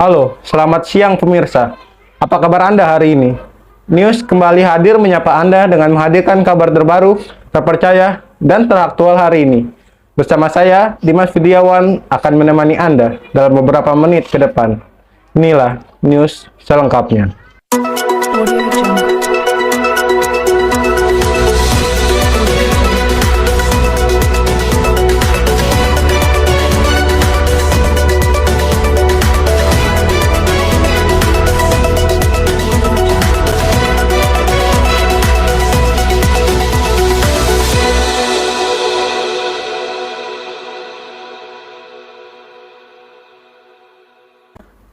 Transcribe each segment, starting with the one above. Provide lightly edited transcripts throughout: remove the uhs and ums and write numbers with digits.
Halo, selamat siang pemirsa. Apa kabar Anda hari ini? News kembali hadir menyapa Anda dengan menghadirkan kabar terbaru, terpercaya, dan teraktual hari ini. Bersama saya, Dimas Widiawan, akan menemani Anda dalam beberapa menit ke depan. Inilah news selengkapnya.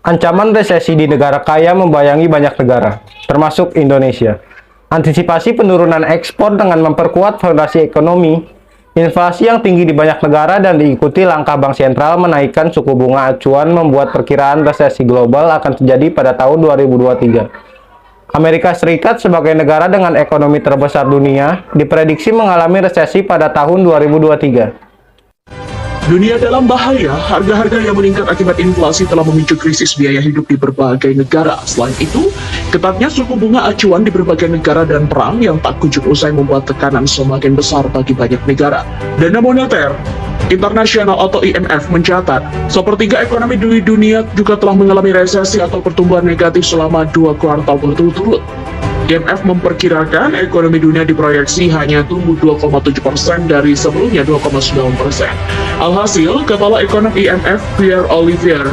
Ancaman resesi di negara kaya membayangi banyak negara, termasuk Indonesia. Antisipasi penurunan ekspor dengan memperkuat fondasi ekonomi, inflasi yang tinggi di banyak negara dan diikuti langkah Bank Sentral menaikkan suku bunga acuan membuat perkiraan resesi global akan terjadi pada tahun 2023. Amerika Serikat sebagai negara dengan ekonomi terbesar dunia diprediksi mengalami resesi pada tahun 2023. Dunia dalam bahaya, harga-harga yang meningkat akibat inflasi telah memicu krisis biaya hidup di berbagai negara. Selain itu, ketatnya suku bunga acuan di berbagai negara dan perang yang tak kunjung usai membuat tekanan semakin besar bagi banyak negara. Dana Moneter Internasional atau IMF mencatat, sepertiga ekonomi di dunia juga telah mengalami resesi atau pertumbuhan negatif selama 2 kuartal berturut-turut. IMF memperkirakan ekonomi dunia diproyeksi hanya tumbuh 2,7% dari sebelumnya 2,9%. Alhasil, Kepala Ekonom IMF Pierre-Olivier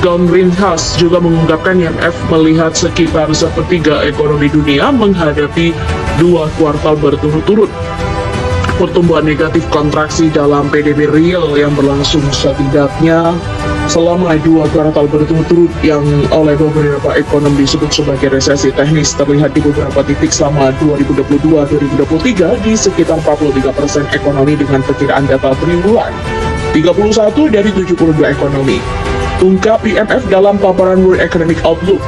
Gourinchas juga mengungkapkan IMF melihat sekitar sepertiga ekonomi dunia menghadapi 2 kuartal berturut-turut pertumbuhan negatif kontraksi dalam PDB real yang berlangsung setidaknya selama 2 kuartal berturut-turut yang oleh beberapa ekonom disebut sebagai resesi teknis terlihat di beberapa titik selama 2022-2023 di sekitar 43% ekonomi dengan perkiraan data triwulan 31 dari 72 ekonomi. Ungkap IMF dalam paparan World Economic Outlook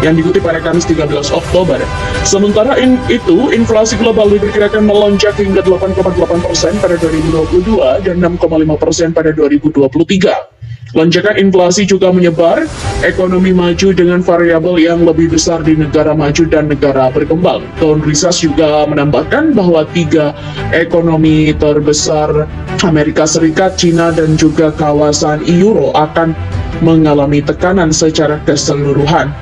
yang dikutip pada Kamis 13 Oktober. Sementara itu, inflasi global diperkirakan melonjak hingga 8,8% pada 2022 dan 6,5% pada 2023. Lonjakan inflasi juga menyebar ekonomi maju dengan variabel yang lebih besar di negara maju dan negara berkembang. Gourinchas juga menambahkan bahwa 3 ekonomi terbesar Amerika Serikat, China, dan juga kawasan Euro akan mengalami tekanan secara keseluruhan.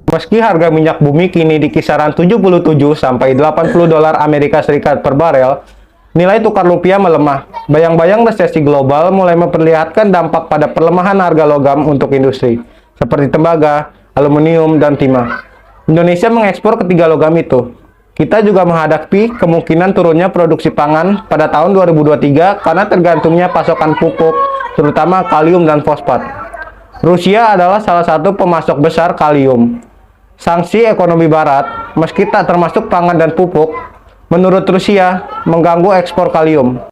Meski harga minyak bumi kini di kisaran 77 sampai 80 dolar Amerika Serikat per barel, nilai tukar rupiah melemah. Bayang-bayang resesi global mulai memperlihatkan dampak pada pelemahan harga logam untuk industri, seperti tembaga, aluminium, dan timah. Indonesia mengekspor ketiga logam itu. Kita juga menghadapi kemungkinan turunnya produksi pangan pada tahun 2023 karena tergantungnya pasokan pupuk, terutama kalium dan fosfat. Rusia adalah salah satu pemasok besar kalium. Sanksi ekonomi barat, meski tak termasuk pangan dan pupuk, menurut Rusia, mengganggu ekspor kalium.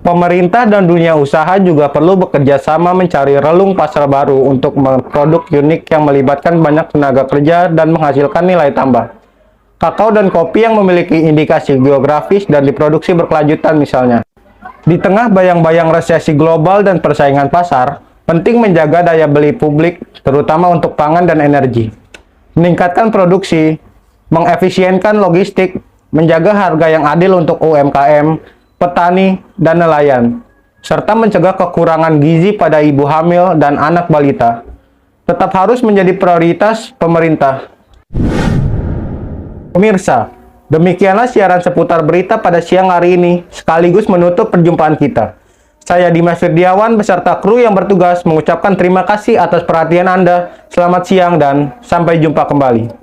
Pemerintah dan dunia usaha juga perlu bekerja sama mencari relung pasar baru untuk produk unik yang melibatkan banyak tenaga kerja dan menghasilkan nilai tambah. Kakao dan kopi yang memiliki indikasi geografis dan diproduksi berkelanjutan misalnya. Di tengah bayang-bayang resesi global dan persaingan pasar, penting menjaga daya beli publik, terutama untuk pangan dan energi. Meningkatkan produksi, mengefisienkan logistik, menjaga harga yang adil untuk UMKM, petani, dan nelayan, serta mencegah kekurangan gizi pada ibu hamil dan anak balita, tetap harus menjadi prioritas pemerintah. Pemirsa, demikianlah siaran seputar berita pada siang hari ini, sekaligus menutup perjumpaan kita. Saya Dimas Widiawan beserta kru yang bertugas mengucapkan terima kasih atas perhatian Anda. Selamat siang dan sampai jumpa kembali.